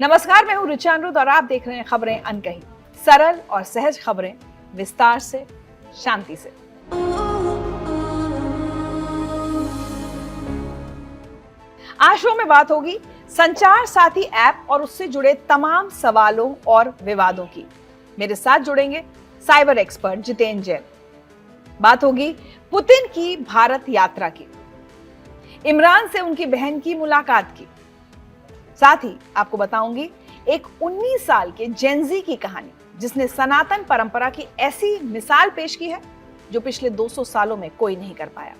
नमस्कार, मैं हूं ऋचा अनिरुद्ध और आप देख रहे हैं खबरें अनकही। सरल और सहज खबरें, विस्तार से, शांति से। आज शो में बात होगी संचार साथी ऐप और उससे जुड़े तमाम सवालों और विवादों की। मेरे साथ जुड़ेंगे साइबर एक्सपर्ट जितेंद्र जैन। बात होगी पुतिन की भारत यात्रा की, इमरान से उनकी बहन की मुलाकात की। साथ ही आपको बताऊंगी एक 19 साल के जेनजी की कहानी, जिसने सनातन परंपरा की ऐसी मिसाल पेश की है जो पिछले 200 सालों में कोई नहीं कर पाया।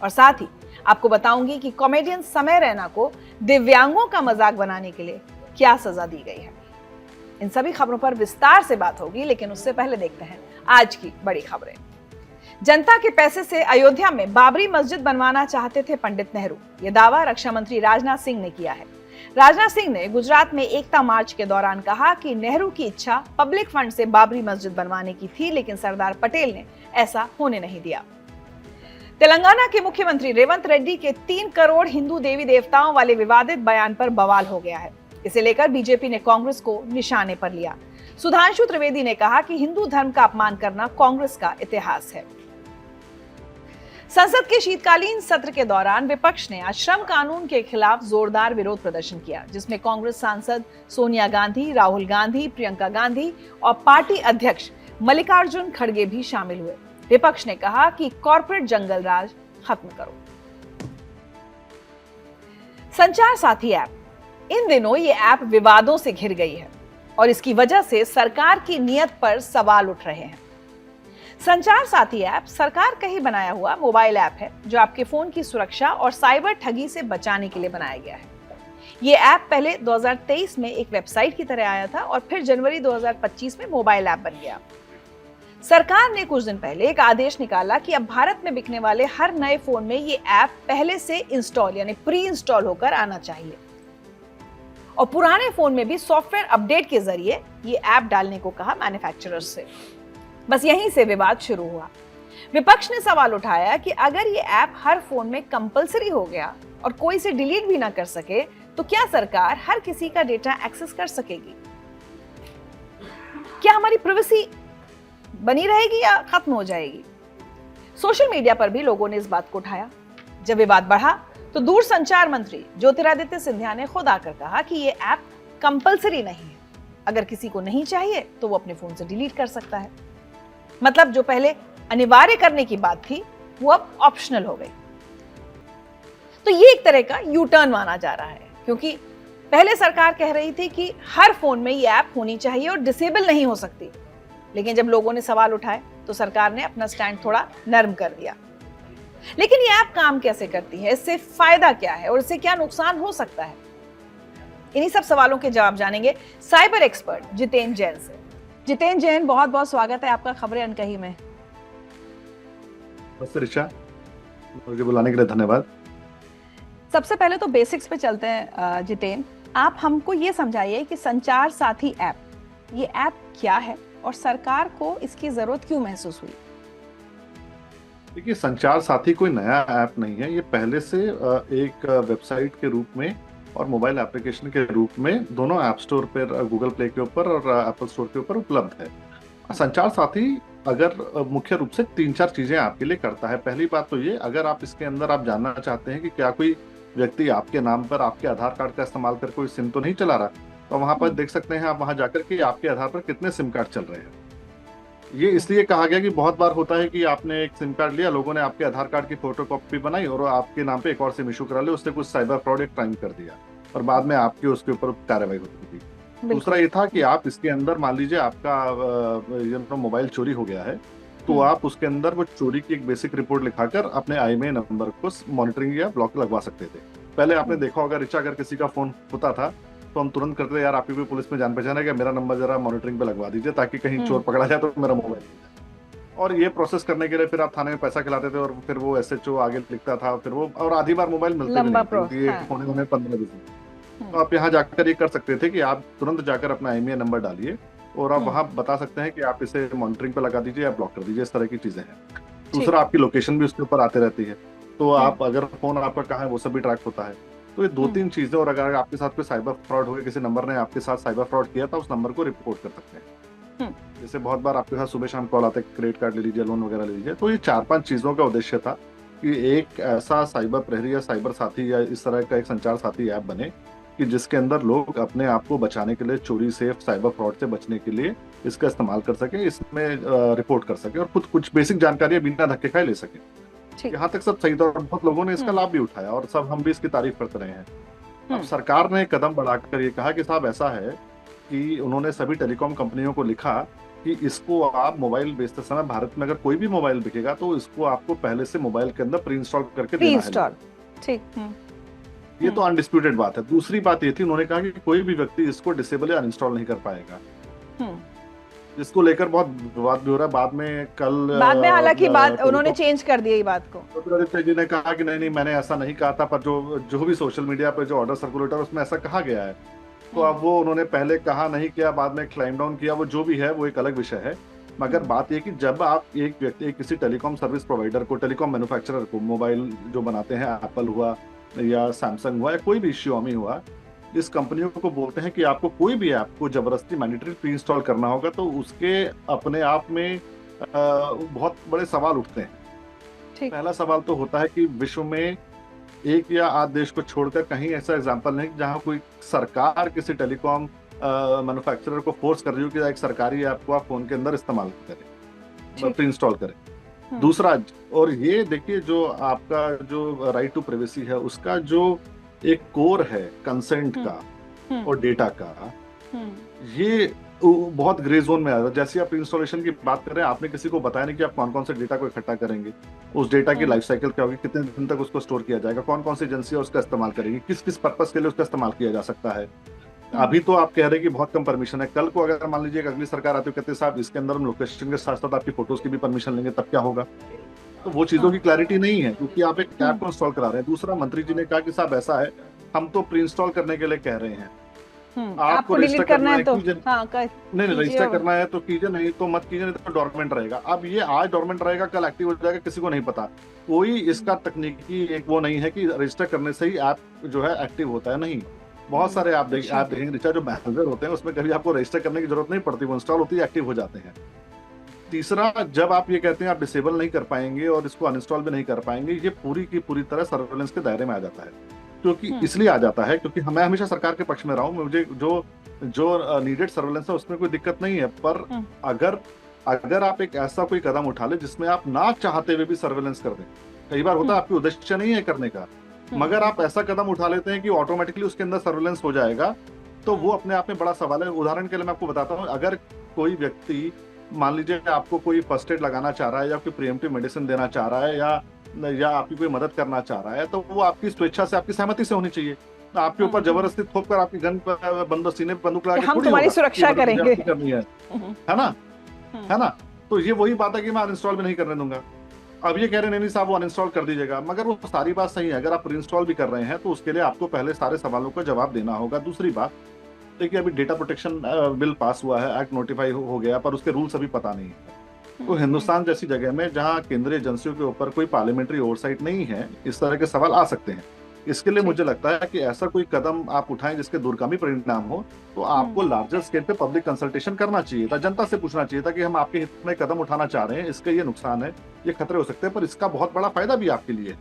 और साथ ही आपको बताऊंगी कि कॉमेडियन समय रैना को दिव्यांगों का मजाक बनाने के लिए क्या सजा दी गई है। इन सभी खबरों पर विस्तार से बात होगी, लेकिन उससे पहले देखते हैं आज की बड़ी खबरें। जनता के पैसे से अयोध्या में बाबरी मस्जिद बनवाना चाहते थे पंडित नेहरू। यह दावा रक्षा मंत्री राजनाथ सिंह ने किया है। राजनाथ सिंह ने गुजरात में एकता मार्च के दौरान कहा कि नेहरू की इच्छा पब्लिक फंड से बाबरी मस्जिद बनवाने की थी, लेकिन सरदार पटेल ने ऐसा होने नहीं दिया। तेलंगाना के मुख्यमंत्री रेवंत रेड्डी के 3 करोड़ हिंदू देवी देवताओं वाले विवादित बयान पर बवाल हो गया है। इसे लेकर बीजेपी ने कांग्रेस को निशाने पर लिया। सुधांशु त्रिवेदी ने कहा कि हिंदू धर्म का अपमान करना कांग्रेस का इतिहास है। संसद के शीतकालीन सत्र के दौरान विपक्ष ने आज श्रम कानून के खिलाफ जोरदार विरोध प्रदर्शन किया, जिसमें कांग्रेस सांसद सोनिया गांधी, राहुल गांधी, प्रियंका गांधी और पार्टी अध्यक्ष मल्लिकार्जुन खड़गे भी शामिल हुए। विपक्ष ने कहा कि कॉर्पोरेट जंगल राज खत्म करो। संचार साथी ऐप, इन दिनों ये ऐप विवादों से घिर गई है और इसकी वजह से सरकार की नीयत पर सवाल उठ रहे हैं। संचार साथी ऐप सरकार का ही बनाया हुआ मोबाइल ऐप है, जो आपके फोन की सुरक्षा और साइबर ठगी से बचाने के लिए बनाया गया है। ये ऐप पहले 2023 में एक वेबसाइट की तरह आया था और फिर जनवरी 2025 में मोबाइल ऐप बन गया। सरकार ने कुछ दिन पहले एक आदेश निकाला कि अब भारत में बिकने वाले हर नए फोन में ये ऐप पहले से इंस्टॉल यानी प्री इंस्टॉल होकर आना चाहिए और पुराने फोन में भी सॉफ्टवेयर अपडेट के जरिए ये ऐप डालने को कहा मैन्युफैक्चरर्स से। बस यहीं से विवाद शुरू हुआ। विपक्ष ने सवाल उठाया कि अगर ये ऐप हर फोन में कंपलसरी हो गया और कोई इसे डिलीट भी ना कर सके, तो क्या सरकार हर किसी का डेटा एक्सेस कर सकेगी? क्या हमारी प्राइवेसी बनी रहेगी या खत्म हो जाएगी? सोशल मीडिया पर भी लोगों ने इस बात को उठाया। जब विवाद बढ़ा तो दूरसंचार मंत्री ज्योतिरादित्य सिंधिया ने खुद आकर कहा कि ये ऐप कंपलसरी नहीं है, अगर किसी को नहीं चाहिए तो वो अपने फोन से डिलीट कर सकता है। मतलब जो पहले अनिवार्य करने की बात थी वो अब ऑप्शनल हो गई। तो ये एक तरह का यू टर्न माना जा रहा है, क्योंकि पहले सरकार कह रही थी कि हर फोन में ये ऐप होनी चाहिए और डिसेबल नहीं हो सकती, लेकिन जब लोगों ने सवाल उठाए तो सरकार ने अपना स्टैंड थोड़ा नरम कर दिया। लेकिन ये ऐप काम कैसे करती है, इससे फायदा क्या है और इससे क्या नुकसान हो सकता है? इन्हीं सब सवालों के जवाब जानेंगे साइबर एक्सपर्ट जितेंद्र जैन से। जितेंद्र जैन, बहुत बहुत स्वागत है आपका खबरें अनकही में। नमस्ते ऋचा, मुझे बुलाने के लिए धन्यवाद। सबसे पहले तो बेसिक्स पे चलते हैं। जितेंद्र, आप हमको ये समझाइए कि संचार साथी ऐप, ये ऐप क्या है और सरकार को इसकी जरूरत क्यों महसूस हुई? देखिए, संचार साथी कोई नया ऐप नहीं है। ये पहले से एक वेबसाइट के रूप में और मोबाइल एप्लीकेशन के रूप में दोनों ऐप स्टोर पर, गूगल प्ले के ऊपर और एप्पल स्टोर के ऊपर उपलब्ध है। संचार साथी अगर मुख्य रूप से 3-4 चीजें आपके लिए करता है। पहली बात तो ये, अगर आप इसके अंदर आप जानना चाहते हैं कि क्या कोई व्यक्ति आपके नाम पर आपके आधार कार्ड का इस्तेमाल कर कोई सिम तो नहीं चला रहा, तो वहां पर देख सकते हैं आप वहां जाकर के आपके आधार पर कितने सिम कार्ड चल रहे हैं। ये इसलिए कहा गया कि बहुत बार होता है कि आपने एक सिम कार्ड लिया, लोगों ने आपके आधार कार्ड की फोटोकॉपी बनाई और आपके नाम पे एक और सिम इशू करा लिया, उससे कुछ साइबर फ्रॉड एक क्राइम कर दिया और बाद में आपकी उसके ऊपर कार्रवाई होती थी। दूसरा ये था कि आप इसके अंदर, मान लीजिए आपका मोबाइल चोरी हो गया है, तो आप उसके अंदर वो चोरी की एक बेसिक रिपोर्ट लिखाकर अपने IMEI नंबर को मॉनिटरिंग या ब्लॉक लगवा सकते थे। पहले आपने देखा होगा ऋचा, अगर किसी का फोन होता था तो हम तुरंत करते, यार आपकी कोई पुलिस में जान पहचान है क्या, मेरा नंबर जरा मॉनिटरिंग पे लगवा दीजिए ताकि कहीं चोर पकड़ा जाए तो मेरा मोबाइल मिल जाए। और ये प्रोसेस करने के लिए फिर आप थाने में पैसा खिलाते थे और फिर वो SHO आगे लिखता था, फिर वो, और आधी बार मोबाइल मिलते भी नहीं, होने में 15 दिन। तो आप यहाँ जाकर ये कर सकते थे कि आप तुरंत जाकर अपना IMEI नंबर डालिए और आप वहाँ बता सकते हैं कि आप इसे मॉनिटरिंग पे लगा दीजिए या ब्लॉक कर दीजिए। इस तरह की चीजें हैं। दूसरा, आपकी लोकेशन भी उसके ऊपर आते रहती है, तो आप अगर फोन आपका कहाँ है वो सब भी ट्रैक होता है। तो ये दो तीन चीजें, और अगर आपके साथ कोई साइबर फ्रॉड हो गया, किसी नंबर ने आपके साथ साइबर फ्रॉड किया, तो उस नंबर को रिपोर्ट कर सकते हैं। जैसे बहुत बार आपके साथ सुबह शाम कॉल आते हैं, क्रेडिट कार्ड ले लीजिए, लोन वगैरह ले लीजिए। तो ये 4-5 चीजों का उद्देश्य था कि एक ऐसा साइबर प्रहरी या साइबर साथी या इस तरह का एक संचार साथी ऐप बने कि जिसके अंदर लोग अपने आप को बचाने के लिए, चोरी से, साइबर फ्रॉड से बचने के लिए इसका इस्तेमाल कर सकें, इसमें रिपोर्ट कर सकें और खुद कुछ बेसिक जानकारियां बिना धक्के खाए ले सकें। यहाँ तक सब सही था और बहुत लोगों ने इसका लाभ भी उठाया और सब हम भी इसकी तारीफ करते रहे हैं। अब सरकार ने कदम बढ़ाकर ये कहा कि साहब ऐसा है कि उन्होंने सभी टेलीकॉम कंपनियों को लिखा कि इसको आप मोबाइल बेचते समय, भारत में अगर कोई भी मोबाइल बिकेगा तो इसको आपको पहले से मोबाइल के अंदर प्री इंस्टॉल करके देना है। ठीक। ये तो अनडिस्प्यूटेड बात है। दूसरी बात ये थी, उन्होंने कहा कि कोई भी व्यक्ति इसको डिसेबल या अनइंस्टॉल नहीं कर पाएगा, जिसको लेकर बहुत विवाद भी हो रहा है। बाद में हालांकि बात उन्होंने चेंज कर दी बात को। आदित्य जी ने कहा कि नहीं मैंने ऐसा नहीं कहा था, पर जो भी सोशल मीडिया पर जो ऑर्डर सर्कुलेटर उसमें ऐसा कहा गया है। तो अब वो उन्होंने पहले कहा नहीं किया, बाद में क्लाइम डाउन किया, वो जो भी है वो एक अलग विषय है। मगर बात ये कि जब आप एक व्यक्ति किसी टेलीकॉम सर्विस प्रोवाइडर को, टेलीकॉम मैन्युफैक्चरर को, मोबाइल जो बनाते हैं, एप्पल हुआ या सैमसंग हुआ या कोई भी Xiaomi हुआ, इस कंपनियों को बोलते हैं कि आपको कोई भी ऐप को जबरदस्ती मैंडेटरी प्री इंस्टॉल करना होगा, तो उसके अपने आप में बहुत बड़े सवाल उठते हैं। पहला सवाल तो होता है कि विश्व में एक या आध देश को छोड़कर कहीं ऐसा एग्जांपल नहीं जहां कोई सरकार किसी टेलीकॉम मैन्युफैक्चरर को फोर्स कर रही हो कि एक सरकारी ऐप को आप फोन के अंदर इस्तेमाल करें, प्री इंस्टॉल करें। दूसरा, और ये देखिए जो आपका जो राइट टू प्राइवेसी है उसका जो एक कोर है कंसेंट का और डेटा का, ये बहुत ग्रे जोन में आ रहा है। जैसे आप इंस्टॉलेशन की बात कर रहे हैं, आपने किसी को बताया नहीं कि आप कौन कौन से डेटा को इकट्ठा करेंगे, उस डेटा की लाइफ साइकिल क्या होगी, कितने दिन तक उसको स्टोर किया जाएगा, कौन कौन सी एजेंसियां उसका इस्तेमाल करेगी, किस किस पर्पस के लिए उसका इस्तेमाल किया जा सकता है। अभी तो आप कह रहे हैं कि बहुत कम परमिशन है, कल को अगर मान लीजिए अगली सरकार आती है, कहते साहब इसके अंदर हम लोकेशन के साथ साथ आपकी फोटोज की भी परमिशन लेंगे, तब क्या होगा? तो वो चीजों की क्लैरिटी नहीं है, क्योंकि आप एक ऐप को इंस्टॉल करा रहे हैं। दूसरा, मंत्री जी ने कहा कि साहब ऐसा है, हम तो प्री इंस्टॉल करने के लिए कह रहे हैं, आपको रजिस्टर करना है तो नहीं रजिस्टर करना है तो कीजिए, नहीं तो मत कीजिए, नहीं तो डोरमेंट रहेगा। अब ये आज डोरमेंट रहेगा, कल एक्टिव हो जाएगा, किसी को नहीं पता। कोई इसका तकनीकी एक वो नहीं है कि रजिस्टर करने से ही ऐप जो है एक्टिव होता है, नहीं। बहुत सारे ऐप देखेंगे रिचार्ज जो मैलवेयर होते हैं, उसमें कभी आपको रजिस्टर करने की जरूरत नहीं पड़ती, वो इंस्टॉल होती है, एक्टिव हो जाते हैं। तीसरा, जब आप ये कहते हैं आप डिसेबल नहीं कर पाएंगे और इसको अनइंस्टॉल भी नहीं कर पाएंगे, ये पूरी की पूरी तरह सर्वेलेंस के दायरे में आ जाता है। क्योंकि इसलिए आ जाता है क्योंकि मैं हमेशा सरकार के पक्ष में रहा हूं, मुझे जो नीडेड सर्वेलेंस है उसमें कोई दिक्कत नहीं है, पर अगर आप एक ऐसा कोई कदम उठा ले जिसमें आप ना चाहते हुए भी सर्वेलेंस कर दें, कई बार होता है आपकी उद्देश्य नहीं है करने का, मगर आप ऐसा कदम उठा लेते हैं कि ऑटोमेटिकली उसके अंदर सर्वेलेंस हो जाएगा, तो वो अपने आप में बड़ा सवाल है। उदाहरण के लिए मैं आपको बताता हूँ, अगर कोई व्यक्ति मान लीजिए आपको कोई फर्स्ट एड लगाना चाह रहा है या कोई प्रिएम्प्टिव मेडिसिन देना चाह रहा है या आपकी कोई मदद करना चाह रहा है, तो वो आपकी स्वेच्छा से, आपकी सहमति से होनी चाहिए। आपके ऊपर जबरदस्ती थोप कर आपकी गन पर सीने पर बंदूक लगा के हम तुम्हारी सुरक्षा करेंगे, है ना? तो ये वही बात है कि मैं अनइंस्टॉल भी नहीं करने दूंगा। अब ये कह रहे नहीं साहब वो अनइंस्टॉल कर दीजिएगा, मगर वो सारी बात सही है। अगर आप इंस्टॉल भी कर रहे हैं तो उसके लिए आपको पहले सारे सवालों का जवाब देना होगा। दूसरी बात देखिए, अभी डेटा प्रोटेक्शन बिल पास हुआ है, एक्ट नोटिफाई हो गया, पर उसके रूल्स अभी पता नहीं है। तो हिंदुस्तान जैसी जगह में जहां केंद्रीय एजेंसियों के ऊपर कोई पार्लियामेंट्री ओवरसाइट नहीं है, इस तरह के सवाल आ सकते हैं। इसके लिए मुझे लगता है कि ऐसा कोई कदम आप उठाएं जिसके दूरगामी परिणाम हो, तो आपको लार्जर स्केल पे पब्लिक कंसल्टेशन करना चाहिए था, जनता से पूछना चाहिए था कि हम आपके हित में कदम उठाना चाह रहे हैं, इसके ये नुकसान है, ये खतरे हो सकते हैं, पर इसका बहुत बड़ा फायदा भी आपके लिए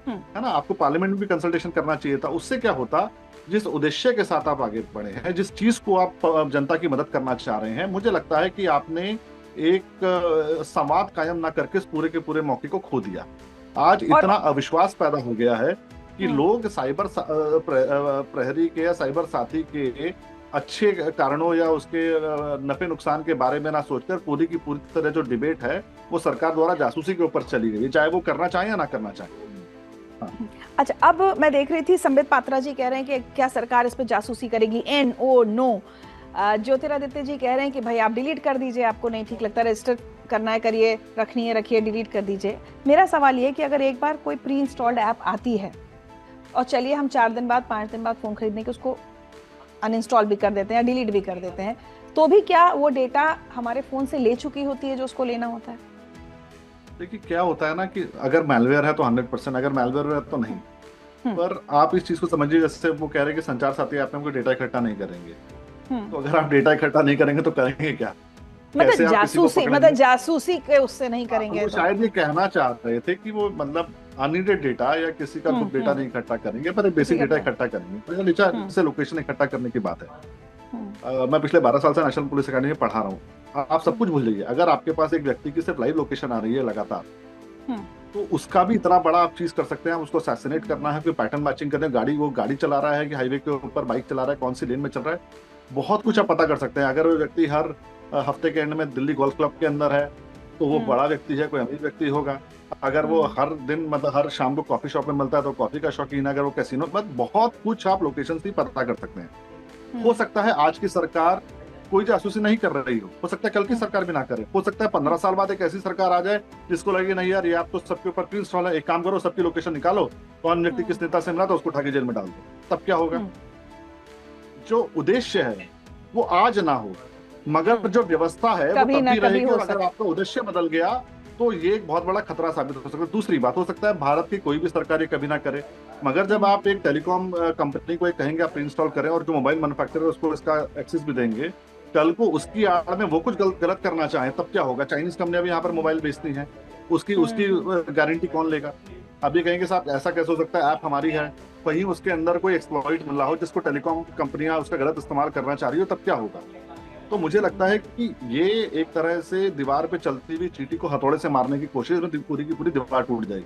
है ना। आपको पार्लियामेंट में भी कंसल्टेशन करना चाहिए था। उससे क्या होता, जिस उद्देश्य के साथ आप आगे बढ़े हैं, जिस चीज को आप जनता की मदद करना चाह रहे हैं, मुझे लगता है कि आपने एक संवाद कायम ना करके इस पूरे के पूरे मौके को खो दिया। आज इतना अविश्वास पैदा हो गया है कि लोग साइबर प्रहरी के या साइबर साथी के अच्छे कारणों या उसके नफे नुकसान के बारे में ना सोचकर पूरी की पूरी तरह जो डिबेट है वो सरकार द्वारा जासूसी के ऊपर चली गई, चाहे वो करना चाहे या ना करना चाहे। अच्छा, अब मैं देख रही थी संबित पात्रा जी कह रहे हैं कि क्या सरकार इस पे जासूसी करेगी, नो। ज्योतिरादित्य जी कह रहे हैं कि भाई आप डिलीट कर दीजिए, आपको नहीं ठीक लगता, रजिस्टर करना है करिए, रखनी है रखिए, डिलीट कर दीजिए। मेरा सवाल ये है कि अगर एक बार कोई प्री इंस्टॉल्ड ऐप आती है और चलिए हम 4 दिन बाद 5 दिन बाद फोन खरीदने के उसको अनइंस्टॉल भी कर देते हैं या डिलीट भी कर देते हैं, तो भी क्या वो डेटा हमारे फोन से ले चुकी होती है जो उसको लेना होता है? देखिए क्या होता है ना कि अगर मैलवेयर है तो 100%, अगर मैलवेयर है तो नहीं। पर आप इस चीज को समझिए, जैसे वो कह रहे हैं कि संचार साथी ऐप में कोई डेटा इकट्ठा नहीं करेंगे, तो अगर आप डेटा इकट्ठा नहीं करेंगे तो करेंगे क्या? कैसे मतलब आप किसी को जासूसी, मतलब पकड़ेंगे? जासूसी के उससे नहीं हाँ, तो करेंगे वो तो। शायद ये कहना चाह रहे थे कि वो मतलब अननीडेड डेटा या किसी का ग्रुप डेटा नहीं इकट्ठा करेंगे, पर एक बेसिक डेटा इकट्ठा करेंगे। तो नीचे जैसे लोकेशन इकट्ठा करने की बात है। मैं पिछले 12 साल से नेशनल पुलिस अकेडमी में पढ़ा रहा हूँ। आप सब कुछ भूल जाइए, अगर आपके पास एक व्यक्ति की सिर्फ लाइव लोकेशन आ रही है लगातार, तो उसका भी इतना बड़ा आप चीज कर सकते हैं। उसको असैसिनेट करना है, कोई पैटर्न मैचिंग करने, गाड़ी वो गाड़ी चला रहा है कि हाईवे के ऊपर बाइक चला रहा है, कौन सी लेन में चल रहा है, बहुत कुछ आप पता कर सकते हैं। अगर वो व्यक्ति हर हफ्ते के एंड में दिल्ली गोल्फ क्लब के अंदर है, तो वो बड़ा व्यक्ति है, कोई अमीर व्यक्ति होगा। अगर वो हर दिन मतलब हर शाम को कॉफी शॉप में मिलता है तो कॉफी का शौकीन है। अगर वो कैसीनो, मतलब बहुत कुछ आप लोकेशन से पता कर सकते हैं। हो सकता है आज की सरकार कोई जासूसी नहीं कर रही हो सकता है कल की सरकार भी ना करे, हो सकता है 15 साल बाद एक ऐसी सरकार आ जाए जिसको लगे नहीं यार ये आप तो सबके ऊपर प्री इंस्टॉल है, एक काम करो सबकी लोकेशन निकालो, कौन व्यक्ति किस नेता से मिला तो उसको उठा के जेल में डाल दो। तब क्या होगा? जो उद्देश्य है वो आज ना हो, मगर जो व्यवस्था है वो तब भी रहेगी। और अगर आपका उद्देश्य बदल गया तो ये एक बहुत बड़ा खतरा साबित हो सकता है। दूसरी बात, हो सकता है भारत की कोई भी सरकार ये कभी ना करे, मगर जब आप एक टेलीकॉम कंपनी को कहेंगे आप इंस्टॉल करें और जो मोबाइल मैन्युफैक्चरर उसको इसका एक्सेस भी देंगे, कल को उसकी आड़ में वो कुछ गलत करना चाहे तब क्या होगा? चाइनीज कंपनियां भी यहाँ पर मोबाइल बेचती हैं, उसकी उसकी गारंटी कौन लेगा? अभी कहेंगे साहब ऐसा कैसे हो सकता है, ऐप हमारी है, वहीं उसके अंदर कोई एक्सप्लॉइट मिला हो जिसको टेलीकॉम कंपनियां उसका गलत इस्तेमाल करना चाह रही हो, तब क्या होगा? तो मुझे लगता है कि ये एक तरह से दीवार पे चलती हुई चींटी को हथौड़े से मारने की कोशिश में पूरी की पूरी दीवार टूट जाएगी,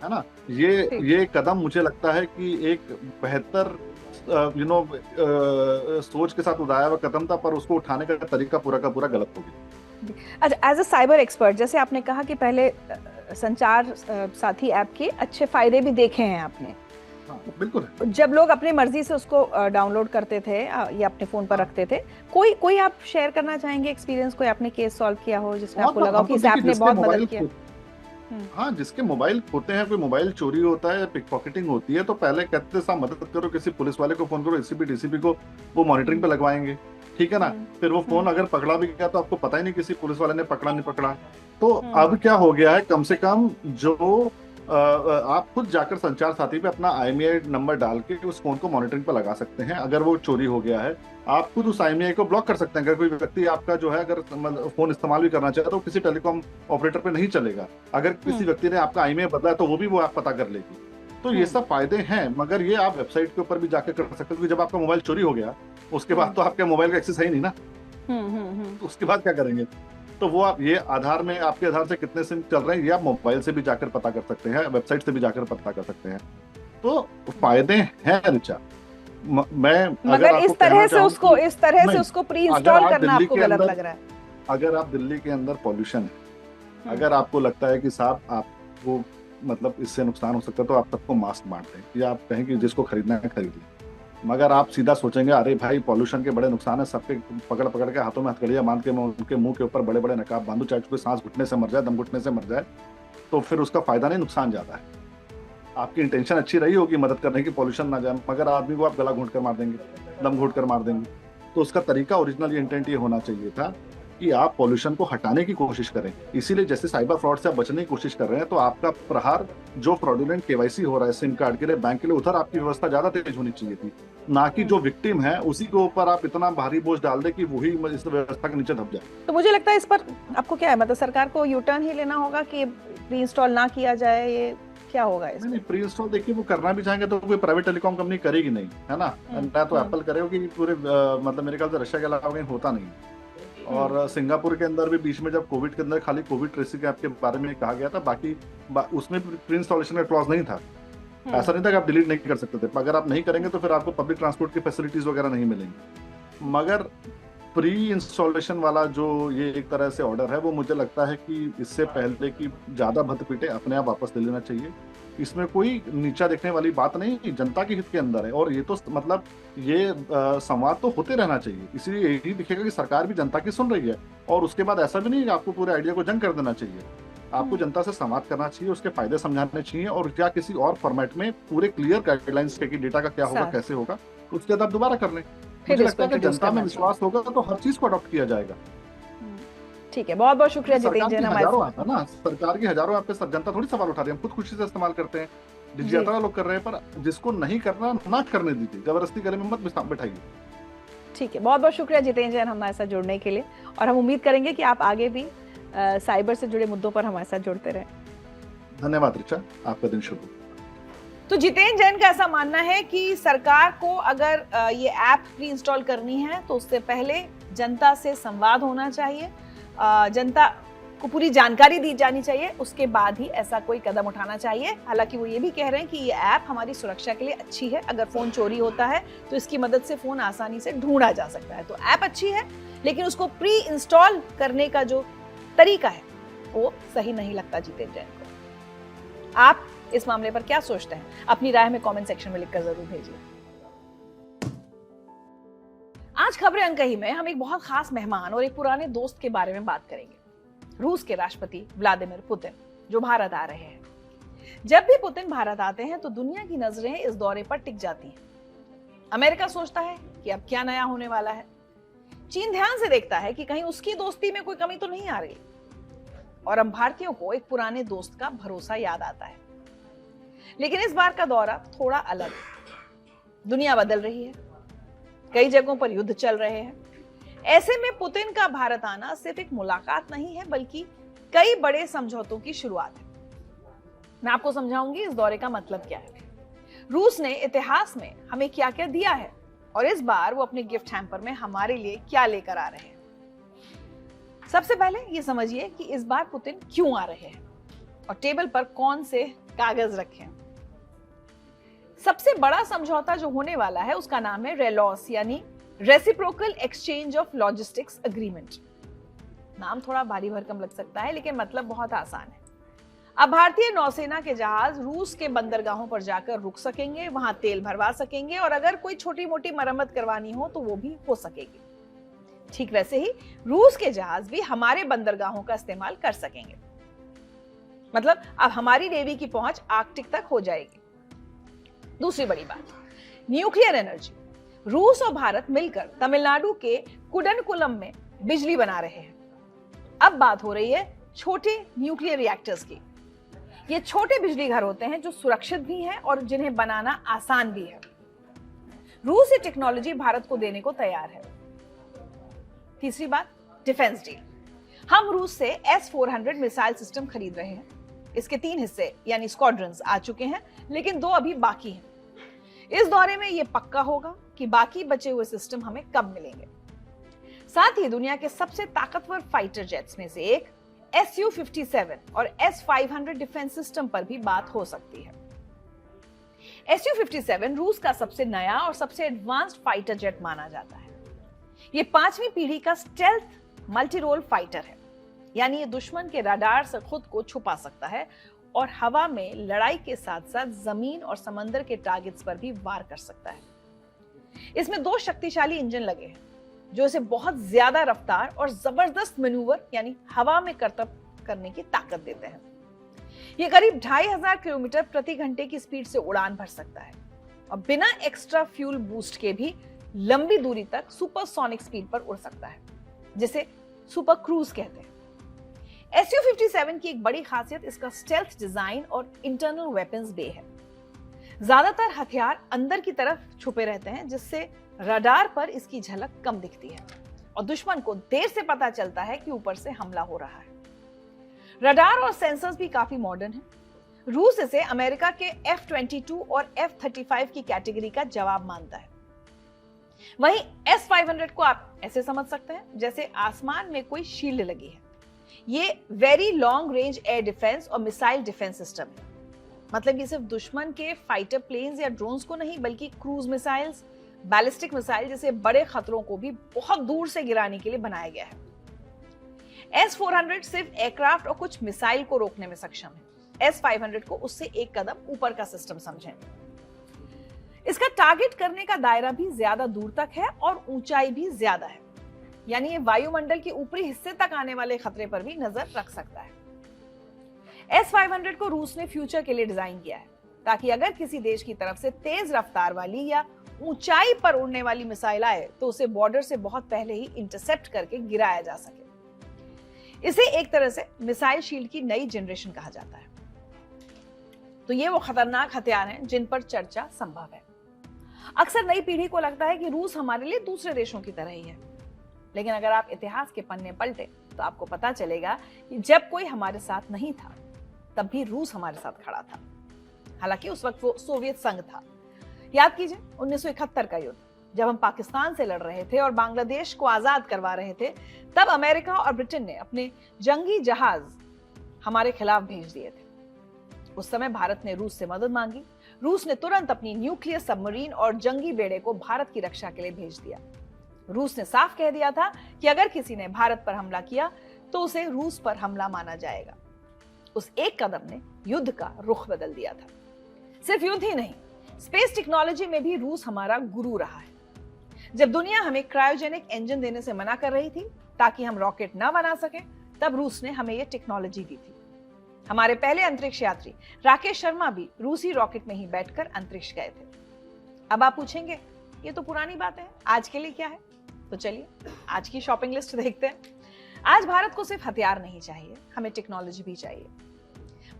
है ना? ये कदम मुझे लगता है कि एक बेहतर सोच के साथ उठाया हुआ कदम था, पर उसको उठाने का तरीका पूरा का पूरा गलत हो गया। अच्छा, एज अ साइबर एक्सपर्ट, जैसे आपने कहा कि पहले संचार साथी ऐप के अच्छे फायदे भी देखे हैं आपने। हाँ, बिल्कुल है। जब लोग अपनी मर्जी से उसको डाउनलोड करते थे या अपने फोन पर रखते थे, कोई आप शेयर करना चाहेंगे एक्सपीरियंस? कोई आपने केस सॉल्व किया हो जिसमें आपको लगा कि इस ऐप ने बहुत मदद किया? हाँ, जिसके मोबाइल खोते हैं, कोई मोबाइल चोरी होता है, पिक पॉकेटिंग होती है, तो पहले कहते थे साहब मदद करो, किसी पुलिस वाले को फोन करो, एसीपी डीसीपी को, वो मॉनिटरिंग पे लगवाएंगे, ठीक है ना? फिर वो फोन अगर पकड़ा भी गया तो आपको पता ही नहीं किसी पुलिस वाले ने पकड़ा नहीं पकड़ा। तो अब क्या हो गया है, कम से कम जो आप खुद जाकर संचार साथी पे अपना IMEI नंबर डाल के उस फोन को मॉनिटरिंग पे लगा सकते हैं। अगर वो चोरी हो गया है, आप खुद उस IMEI को ब्लॉक कर सकते हैं। अगर कोई व्यक्ति आपका जो है अगर फोन इस्तेमाल भी करना चाहे तो किसी टेलीकॉम ऑपरेटर पे नहीं चलेगा। अगर किसी व्यक्ति ने आपका IMEI बदला है तो वो भी वो आप पता कर लेगी। तो ये सब फायदे हैं, मगर ये आप वेबसाइट के ऊपर भी जाकर कर सकते हो, क्योंकि जब आपका मोबाइल चोरी हो गया उसके बाद तो आपके मोबाइल का एक्सेस है ही नहीं ना, तो उसके बाद क्या करेंगे? तो वो आप ये आधार में आपके आधार से कितने सिम चल रहे हैं ये आप मोबाइल से भी जाकर पता कर सकते हैं, वेबसाइट से भी जाकर पता कर सकते हैं। तो फायदे हैं ऋचा। मैं मगर इस तरह से उसको प्री इंस्टॉल करना आपको गलत लग रहा है? अगर आप दिल्ली के अंदर पॉल्यूशन है, अगर आपको लगता है कि साहब आपको मतलब इससे नुकसान हो सकता है, तो आप सबको मास्क बांट दें या आप कहें कि जिसको खरीदना है खरीद लें। मगर आप सीधा सोचेंगे अरे भाई पॉल्यूशन के बड़े नुकसान है, सबके पकड़ पकड़ के हाथों में हथकड़ियां बांध के मैं उनके मुंह के ऊपर बड़े बड़े नकाब बांधू, चाहे कोई सांस घुटने से मर जाए, दम घुटने से मर जाए, तो फिर उसका फायदा नहीं, नुकसान ज्यादा है। आपकी इंटेंशन अच्छी रही होगी मदद करने की, पॉल्यूशन ना जाए, मगर आदमी को आप गला घोंट कर मार देंगे, दम घोंट कर मार देंगे। तो उसका तरीका, ओरिजिनल इंटेंट ये होना चाहिए था कि आप पॉल्यूशन को हटाने की कोशिश करें। इसीलिए जैसे साइबर फ्रॉड से आप बचने की कोशिश कर रहे हैं, तो आपका प्रहार जो फ्रॉडुलेंट KYC हो रहा है सिम कार्ड के लिए, बैंक के लिए, उधर आपकी व्यवस्था ज्यादा तेज होनी चाहिए थी, ना कि जो विक्टिम है उसी के ऊपर आप इतना भारी बोझ डाल दे कि वही इस व्यवस्था के नीचे दब जाए। तो मुझे लगता है इस पर आपको क्या है, मतलब सरकार को यू टर्न ही लेना होगा कि प्री इंस्टॉल ना किया जाए, ये क्या होगा? नहीं, प्री इंस्टॉल देखिए वो करना भी चाहेंगे तो कोई प्राइवेट टेलीकॉम कंपनी करेगी नहीं, है ना? ना तो एप्पल करेगी, पूरे मतलब मेरे ख्याल से रशिया के अलावा कहीं होता नहीं। और सिंगापुर के अंदर भी बीच में जब कोविड के अंदर खाली कोविड ट्रेसिंग ऐप के बारे में कहा गया था, बाकी उसमें प्री इंस्टॉलेशन का क्लॉज नहीं था। ऐसा नहीं था कि आप डिलीट नहीं कर सकते थे, अगर आप नहीं करेंगे तो फिर आपको पब्लिक ट्रांसपोर्ट की फैसिलिटीज वगैरह नहीं मिलेंगी। मगर प्री इंस्टॉलेशन वाला जो ये एक तरह से ऑर्डर है, वो मुझे लगता है कि इससे पहले कि ज्यादा भद्द पीटे अपने आप वापस ले लेना चाहिए। इसमें कोई नीचा देखने वाली बात नहीं, जनता के हित के अंदर है, और ये तो मतलब ये संवाद तो होते रहना चाहिए। इसलिए यही दिखेगा कि सरकार भी जनता की सुन रही है, और उसके बाद ऐसा भी नहीं कि आपको पूरे आइडिया को जंग कर देना चाहिए। आपको जनता से संवाद करना चाहिए, उसके फायदे समझाने चाहिए, और क्या किसी और फॉर्मेट में पूरे क्लियर गाइडलाइंस के कि डेटा का क्या होगा, कैसे होगा, उसके बाद आप दोबारा कर लें। मुझे लगता है कि जनता में विश्वास होगा तो हर चीज को अडॉप्ट किया जाएगा। ठीक है, बहुत बहुत शुक्रिया जितेंद्र जैन। हजारों आता ना, सरकार की हजारों आप पे जनता थोड़ी सवाल उठा रही है, हम खुद खुशी से इस्तेमाल करते हैं। निजी यात्रा लोग कर रहे हैं, पर जिसको नहीं करना ना करने दीजिए, जबरदस्ती गले में मत बैठाइए। ठीक है, बहुत बहुत शुक्रिया जितेंद्र जैन हमारे साथ जुड़ने के लिए, और हम उम्मीद करेंगे कि आप आगे भी साइबर से जुड़े मुद्दों पर हमारे साथ जुड़ते रहें। धन्यवाद ऋचा, आपका दिन शुभ हो। तो जितेंद्र जैन का ऐसा मानना है कि सरकार को अगर ये ऐप प्री इंस्टॉल करनी है तो उससे पहले जनता से संवाद होना चाहिए, जनता को पूरी जानकारी दी जानी चाहिए, उसके बाद ही ऐसा कोई कदम उठाना चाहिए। हालांकि वो ये भी कह रहे हैं कि ये ऐप हमारी सुरक्षा के लिए अच्छी है, अगर फोन चोरी होता है तो इसकी मदद से फोन आसानी से ढूंढा जा सकता है। तो ऐप अच्छी है, लेकिन उसको प्री इंस्टॉल करने का जो तरीका है वो सही नहीं लगता जितेंद्र जैन को। आप इस मामले पर क्या सोचते हैं? अपनी राय में कमेंट सेक्शन में लिखकर जरूर भेजिए। आज खबरें अनकही में हम एक बहुत खास मेहमान और एक पुराने दोस्त के बारे में बात करेंगे, रूस के राष्ट्रपति व्लादिमीर पुतिन, जो भारत आ रहे हैं। जब भी पुतिन भारत आते हैं तो दुनिया की नजरें इस दौरे पर टिक जाती हैं। अमेरिका सोचता है कि अब क्या नया होने वाला है। चीन ध्यान से देखता है कि कहीं उसकी दोस्ती में कोई कमी तो नहीं आ रही। और हम भारतीयों को एक पुराने दोस्त का भरोसा याद आता है। लेकिन इस बार का दौरा थोड़ा अलग है। दुनिया बदल रही है, कई जगहों पर युद्ध चल रहे हैं। ऐसे में पुतिन का भारत आना सिर्फ एक मुलाकात नहीं है, बल्कि कई बड़े समझौतों की शुरुआत है। मैं आपको समझाऊंगी इस दौरे का मतलब क्या है, रूस ने इतिहास में हमें क्या क्या दिया है, और इस बार वो अपने गिफ्ट हैम्पर में हमारे लिए क्या लेकर आ रहे हैं। सबसे पहले ये समझिए कि इस बार पुतिन क्यों आ रहे हैं और टेबल पर कौन से कागज रखे हैं। सबसे बड़ा समझौता जो होने वाला है उसका नाम है रेलॉस, यानी reciprocal exchange of logistics agreement. नाम थोड़ा भारी भरकम लग सकता है, लेकिन मतलब बहुत आसान है। अब भारतीय नौसेना के जहाज रूस के बंदरगाहों पर जाकर रुक सकेंगे, वहां तेल भरवा सकेंगे, और अगर कोई छोटी मोटी मरम्मत करवानी हो तो वो भी हो सकेगी। ठीक वैसे ही रूस के जहाज भी हमारे बंदरगाहों का इस्तेमाल कर सकेंगे। मतलब अब हमारी नेवी की पहुंच आर्कटिक तक हो जाएगी। दूसरी बड़ी बात, न्यूक्लियर एनर्जी। रूस और भारत मिलकर तमिलनाडु के कुडनकुलम में बिजली बना रहे हैं। अब बात हो रही है छोटे न्यूक्लियर रिएक्टर्स की। ये छोटे बिजली घर होते हैं जो सुरक्षित भी हैं और जिन्हें बनाना आसान भी है। रूस ये टेक्नोलॉजी भारत को देने को तैयार है। तीसरी बात, डिफेंस डील। हम रूस से S-400 मिसाइल सिस्टम खरीद रहे हैं। इसके 3 हिस्से यानी स्क्वाड्रन्स आ चुके हैं, लेकिन 2 अभी बाकी हैं। इस दौरे में यह पक्का होगा कि बाकी बचे हुए सिस्टम हमें कब मिलेंगे। साथ ही दुनिया के सबसे ताकतवर फाइटर जेट्स में से एक Su-57 और S-500 डिफेंस सिस्टम पर भी बात हो सकती है। Su-57 रूस का सबसे नया और सबसे एडवांस्ड फाइटर जेट माना जाता है। यह 5वीं पीढ़ी का स्टेल्थ मल्टी रोल फाइटर है, यानी ये दुश्मन के रडार से खुद को छुपा सकता है और हवा में लड़ाई के साथ साथ जमीन और समंदर के टारगेट्स पर भी वार कर सकता है। इसमें 2 शक्तिशाली इंजन लगे हैं जो इसे बहुत ज्यादा रफ्तार और जबरदस्त मैन्यूवर यानी हवा में करतब करने की ताकत देते हैं। ये करीब 2500 किलोमीटर प्रति घंटे की स्पीड से उड़ान भर सकता है और बिना एक्स्ट्रा फ्यूल बूस्ट के भी लंबी दूरी तक सुपरसोनिक स्पीड पर उड़ सकता है, जिसे सुपर क्रूज कहते हैं। Su-57 की एक बड़ी खासियत इसका स्टेल्थ डिजाइन और इंटरनल वेपन्स बे है। ज्यादातर हथियार अंदर की तरफ छुपे रहते हैं, जिससे रडार पर इसकी झलक कम दिखती है और दुश्मन को देर से पता चलता है कि ऊपर से हमला हो रहा है। रडार और सेंसर्स भी काफी मॉडर्न हैं। रूस इसे अमेरिका के F-22 और F-35 की कैटेगरी का जवाब मानता है। वहीं S-500 को आप ऐसे समझ सकते हैं जैसे आसमान में कोई शील्ड लगी है। ये very long range air defence और मिसाइल डिफेंस सिस्टम है। मतलब ये सिर्फ दुश्मन के फाइटर प्लेन्स या ड्रोन्स को नहीं, बल्कि क्रूज मिसाइल्स, बैलिस्टिक मिसाइल जैसे बड़े खतरों को भी बहुत दूर से गिराने के लिए बनाया गया है। S-400 सिर्फ एयरक्राफ्ट और कुछ मिसाइल को रोकने में सक्षम है। S-500 को उससे एक कदम ऊपर का सिस्टम समझें। इसका टारगेट करने का दायरा भी ज्यादा दूर तक है और ऊंचाई भी ज्यादा है, यानी ये वायुमंडल के ऊपरी हिस्से तक आने वाले खतरे पर भी नजर रख सकता है। S-500 को रूस ने फ्यूचर के लिए डिजाइन किया है, ताकि अगर किसी देश की तरफ से तेज रफ्तार वाली या ऊंचाई पर उड़ने वाली मिसाइल आए तो उसे बॉर्डर से बहुत पहले ही इंटरसेप्ट करके गिराया जा सके। इसे एक तरह से मिसाइल शील्ड की नई जनरेशन कहा जाता है। तो ये वो खतरनाक हथियार हैं जिन पर चर्चा संभव है। अक्सर नई पीढ़ी को लगता है कि रूस हमारे लिए दूसरे देशों की तरह ही है, लेकिन अगर आप इतिहास के पन्ने पलटे तो आपको पता चलेगा कि जब कोई हमारे साथ नहीं था तब भी रूस हमारे साथ खड़ा था। हालांकि उस वक्त वो सोवियत संघ था। याद कीजिए 1971 का युद्ध, जब हम पाकिस्तान से लड़ रहे थे और बांग्लादेश को आजाद करवा रहे थे, तब अमेरिका और ब्रिटेन ने अपने जंगी जहाज हमारे खिलाफ भेज दिए थे। उस समय भारत ने रूस से मदद मांगी। रूस ने तुरंत अपनी न्यूक्लियर सबमरीन और जंगी बेड़े को भारत की रक्षा के लिए भेज दिया। रूस ने साफ कह दिया था कि अगर किसी ने भारत पर हमला किया तो उसे रूस पर हमला माना जाएगा। उस एक कदम ने युद्ध का रुख बदल दिया था। सिर्फ युद्ध ही नहीं, स्पेस टेक्नोलॉजी में भी रूस हमारा गुरु रहा है। जब दुनिया हमें क्रायोजेनिक इंजन देने से मना कर रही थी ताकि हम रॉकेट ना बना सके, तब रूस ने हमें यह टेक्नोलॉजी दी थी। हमारे पहले अंतरिक्ष यात्री राकेश शर्मा भी रूसी रॉकेट में ही बैठकर अंतरिक्ष गए थे। अब आप पूछेंगे ये तो पुरानी बात है, आज के लिए क्या है? तो चलिए आज की शॉपिंग लिस्ट देखते हैं। आज भारत को सिर्फ हथियार नहीं चाहिए, हमें टेक्नोलॉजी भी चाहिए।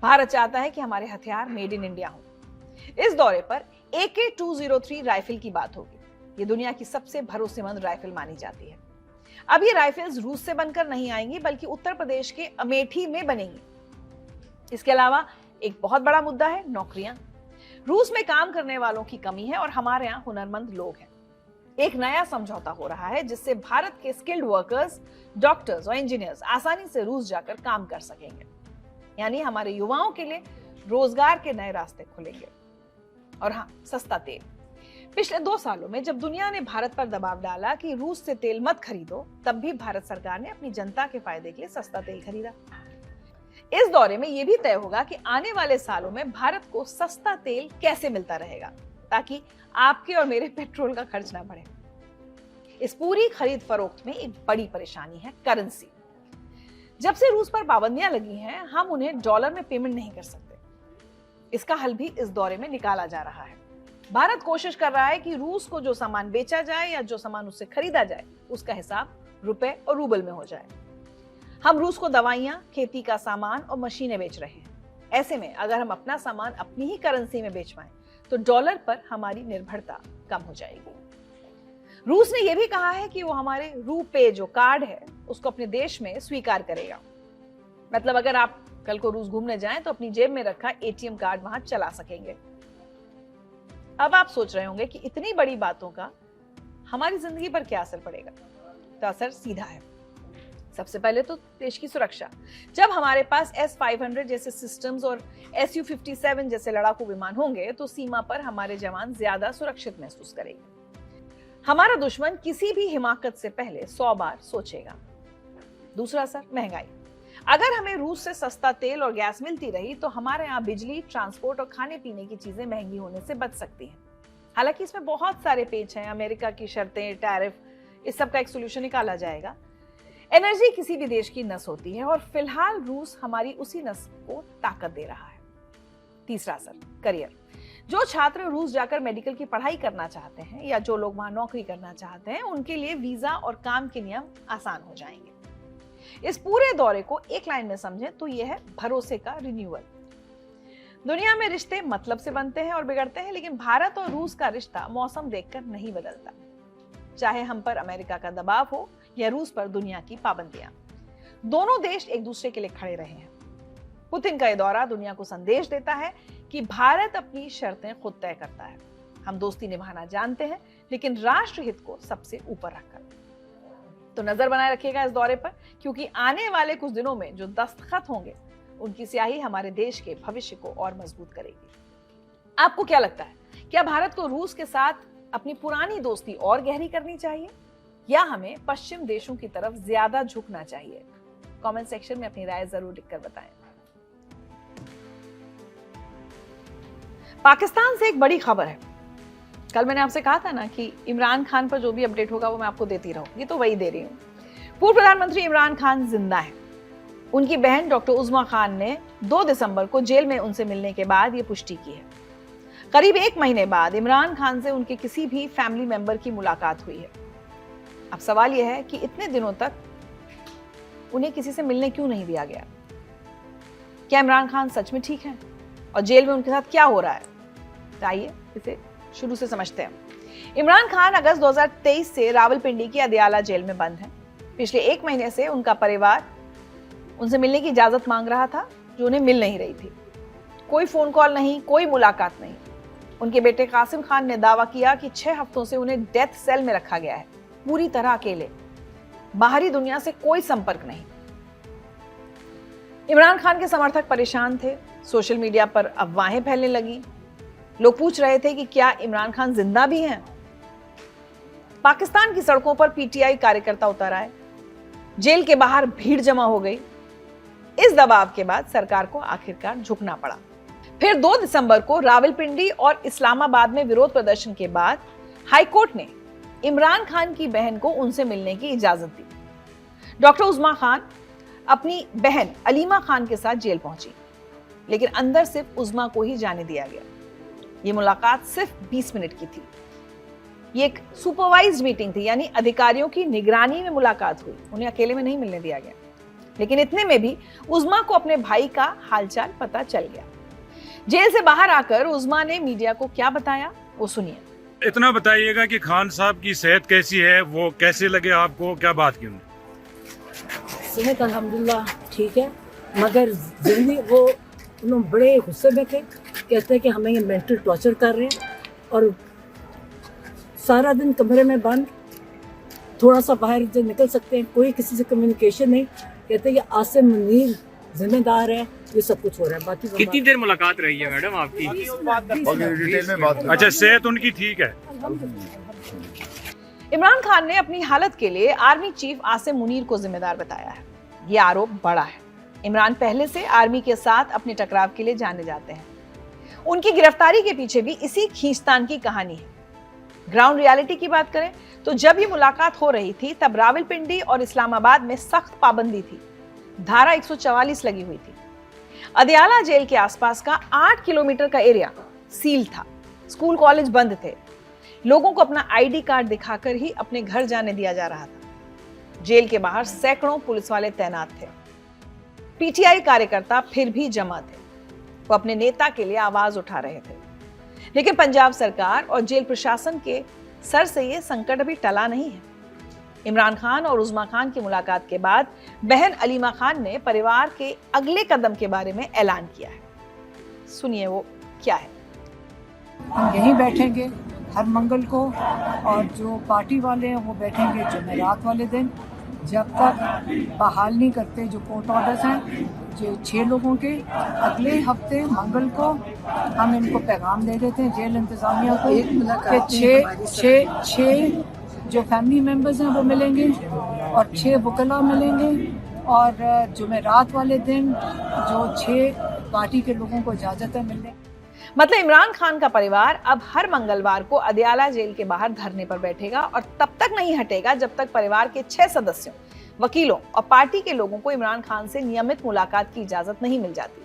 भारत चाहता है कि हमारे हथियार मेड इन इंडिया हों। इस दौरे पर AK-203 राइफल की बात होगी। ये दुनिया की सबसे भरोसेमंद राइफल मानी जाती है। अब ये राइफल्स रूस से बनकर नहीं आएंगी, बल्कि उत्तर प्रदेश के अमेठी में बनेंगी। इसके अलावा एक बहुत बड़ा मुद्दा है नौकरियां। रूस में काम करने वालों की कमी है और हमारे यहाँ हुनरमंद लोग हैं। एक नया समझौता हो रहा है जिससे भारत के स्किल्ड वर्कर्स, डॉक्टर्स और इंजीनियर्स आसानी से रूस जाकर काम कर सकेंगे। यानी हमारे युवाओं के लिए रोजगार के नए रास्ते खुलेंगे। और हाँ, सस्ता तेल। पिछले 2 सालों में जब दुनिया ने भारत पर दबाव डाला कि रूस से तेल मत खरीदो, तब भी भारत सरकार ने अपनी जनता के फायदे के लिए सस्ता तेल खरीदा। इस दौरे में यह भी तय होगा कि आने वाले सालों में भारत को सस्ता तेल कैसे मिलता रहेगा, ताकि आपके और मेरे पेट्रोल का खर्च ना बढ़े। इस पूरी खरीद फरोख्त में एक बड़ी परेशानी है करेंसी। जब से रूस पर पाबंदियां लगी हैं, हम उन्हें डॉलर में पेमेंट नहीं कर सकते। इसका हल भी इस दौरे में निकाला जा रहा है। भारत कोशिश कर रहा है कि रूस को जो सामान बेचा जाए या जो सामान उससे खरीदा जाए, उसका हिसाब रुपए और रूबल में हो जाए। हम रूस को दवाइयां, खेती का सामान और मशीनें बेच रहे हैं। ऐसे में अगर हम अपना सामान अपनी ही करेंसी में बेच पाएं, तो डॉलर पर हमारी निर्भरता कम हो जाएगी। रूस ने यह भी कहा है कि वो हमारे रूपे जो कार्ड है उसको अपने देश में स्वीकार करेगा। मतलब अगर आप कल को रूस घूमने जाएं तो अपनी जेब में रखा ATM कार्ड वहां चला सकेंगे। अब आप सोच रहे होंगे कि इतनी बड़ी बातों का हमारी जिंदगी पर क्या असर पड़ेगा? तो असर सीधा है। सबसे पहले तो देश की सुरक्षा। जब हमारे पास S-500 जैसे सिस्टम्स और Su-57 जैसे लड़ाकू विमान होंगे तो सीमा पर हमारे जवान ज्यादा सुरक्षित महसूस करेंगे। हमारा दुश्मन किसी भी हिमाकत से पहले 100 बार सोचेगा। दूसरा असर, महंगाई। अगर हमें रूस से सस्ता तेल और गैस मिलती रही तो हमारे यहाँ बिजली, ट्रांसपोर्ट और खाने पीने की चीजें महंगी होने से बच सकती हैं। हालांकि इसमें बहुत सारे पेच हैं, अमेरिका की शर्तें, टैरिफ, इस सब का एक सोल्यूशन निकाला जाएगा। एनर्जी किसी भी देश की नस होती है और फिलहाल रूस हमारी उसी नस को ताकत दे रहा है। तीसरा असर, करियर। जो छात्र रूस जाकर मेडिकल की पढ़ाई करना चाहते हैं या जो लोग वहां नौकरी करना चाहते हैं, उनके लिए वीजा और काम के नियम आसान हो जाएंगे। इस पूरे दौरे को एक लाइन में समझें तो यह है भरोसे का रिन्यूअल। दुनिया में रिश्ते मतलब से बनते हैं और बिगड़ते हैं, लेकिन भारत और रूस का रिश्ता मौसम देखकर नहीं बदलता। चाहे हम पर अमेरिका का दबाव हो या रूस पर दुनिया की पाबंदियां, दोनों देश एक दूसरे के लिए खड़े रहे हैं। पुतिन का यह दौरा दुनिया को संदेश देता है कि भारत अपनी शर्तें खुद तय करता है। हम दोस्ती निभाना जानते हैं, लेकिन राष्ट्र हित को सबसे ऊपर रखकर। तो नजर बनाए रखिएगा इस दौरे पर, क्योंकि आने वाले कुछ दिनों में जो दस्तखत होंगे उनकी स्याही हमारे देश के भविष्य को और मजबूत करेगी। आपको क्या लगता है, क्या भारत को रूस के साथ अपनी पुरानी दोस्ती और गहरी करनी चाहिए या हमें पश्चिम देशों की तरफ ज्यादा झुकना चाहिए? कमेंट सेक्शन में अपनी राय जरूर लिखकर बताएं। पाकिस्तान से एक बड़ी खबर है। कल मैंने आपसे कहा था ना कि इमरान खान पर जो भी अपडेट होगा वो मैं आपको देती रहूंगी, तो वही दे रही हूँ। पूर्व प्रधानमंत्री इमरान खान जिंदा है। उनकी बहन डॉक्टर उज़्मा खान ने 2 दिसंबर को जेल में उनसे मिलने के बाद ये पुष्टि की है। करीब 1 महीने बाद इमरान खान से उनके किसी भी फैमिली मेंबर की मुलाकात हुई है। अब सवाल यह है कि इतने दिनों तक उन्हें किसी से मिलने क्यों नहीं दिया गया? क्या इमरान खान सच में ठीक हैं? और जेल में उनके साथ क्या हो रहा है। तो आइए इसे शुरू से समझते हैं। इमरान खान अगस्त 2023 से रावलपिंडी की अदयाला जेल में बंद हैं। पिछले 1 महीने से उनका परिवार उनसे मिलने की इजाजत मांग रहा था, जो उन्हें मिल नहीं रही थी। कोई फोन कॉल नहीं, कोई मुलाकात नहीं। उनके बेटे कासिम खान ने दावा किया कि 6 हफ्तों से उन्हें डेथ सेल में रखा गया है, पूरी तरह अकेले, बाहरी दुनिया से कोई संपर्क नहीं। इमरान खान के समर्थक परेशान थे। सोशल मीडिया पर अफवाहें फैलने लगी। लोग पूछ रहे थे कि क्या इमरान खान जिंदा भी हैं। पाकिस्तान की सड़कों पर पीटीआई कार्यकर्ता उतर आए। जेल के बाहर भीड़ जमा हो गई। इस दबाव के बाद सरकार को आखिरकार झुकना पड़ा। फिर 2 दिसंबर को रावलपिंडी और इस्लामाबाद में विरोध प्रदर्शन के बाद हाईकोर्ट ने इमरान खान की बहन को उनसे मिलने की इजाजत दी। डॉक्टर उज़मा खान अपनी बहन अलीमा खान के साथ जेल पहुंची, लेकिन अंदर सिर्फ उज़मा को ही जाने दिया गया। ये मुलाकात सिर्फ 20 मिनट की थी। ये एक सुपरवाइज्ड मीटिंग थी, यानी अधिकारियों की निगरानी में मुलाकात हुई। उन्हें अकेले में नहीं मिलने दिया गया। लेकिन इतने में भी उज़मा को अपने भाई का हालचाल पता चल गया। जेल से बाहर आकर उज़मा ने मीडिया को क्या बताया, वो सुनिए। इतना बताइएगा कि खान साहब की सेहत कैसी है, वो कैसे लगे आपको, क्या बात की उन्होंने? सेहत अल्हम्दुलिल्लाह ठीक है, मगर जिंदगी वो उन्होंने बड़े गुस्से में थे। कहते हैं कि हमें ये मेंटल टॉर्चर कर रहे हैं और सारा दिन कमरे में बंद, थोड़ा सा बाहर जो निकल सकते हैं, कोई किसी से कम्युनिकेशन नहीं। कहते हैं कि आसिम मुनीर जिम्मेदार है, ये सब कुछ हो रहा है। बाकी कितनी देर मुलाकात रही है मैडम आपकी? डिटेल में बात। अच्छा, सेहत उनकी ठीक है। इमरान खान ने अपनी हालत के लिए आर्मी चीफ आसिम मुनीर को जिम्मेदार बताया है। ये आरोप बड़ा है। इमरान पहले से आर्मी के साथ अपने टकराव के लिए जाने जाते हैं। उनकी गिरफ्तारी के पीछे भी इसी खींचतान की कहानी है। ग्राउंड रियलिटी की बात करें तो जब ये मुलाकात हो रही थी तब रावलपिंडी और इस्लामाबाद में सख्त पाबंदी थी। धारा 144 लगी हुई थी। अदयाला जेल के आसपास का 8 किलोमीटर का एरिया सील था। स्कूल कॉलेज बंद थे। लोगों को अपना आईडी कार्ड दिखाकर ही अपने घर जाने दिया जा रहा था। जेल के बाहर सैकड़ों पुलिस वाले तैनात थे। पीटीआई कार्यकर्ता फिर भी जमा थे। वो अपने नेता के लिए आवाज उठा रहे थे। लेकिन पंजाब सरकार और जेल प्रशासन के सर से ये संकट अभी टला नहीं है। इमरान खान और उज़मा खान की मुलाकात के बाद बहन अलीमा खान ने परिवार के अगले कदम के बारे में ऐलान किया है। सुनिए वो क्या है। हम यहीं बैठेंगे हर मंगल को, और जो पार्टी वाले हैं वो बैठेंगे जुमेरात वाले दिन, जब तक बहाल नहीं करते जो कोर्ट ऑर्डर्स हैं, जो 6 लोगों के। अगले हफ्ते मंगल को हम इनको पैगाम दे देते हैं जेल इंतजामिया को कि 6 जो फैमिली मेंबर्स हैं वो मिलेंगे और 6 वकला मिलेंगे, और जुमेरात वाले दिन जो 6 पार्टी के लोगों को इजाजत है मिलने। मतलब इमरान खान का परिवार अब हर मंगलवार को अदयाला जेल के बाहर धरने पर बैठेगा और तब तक नहीं हटेगा जब तक परिवार के 6 सदस्यों, वकीलों और पार्टी के लोगों को इमरान खान से नियमित मुलाकात की इजाजत नहीं मिल जाती।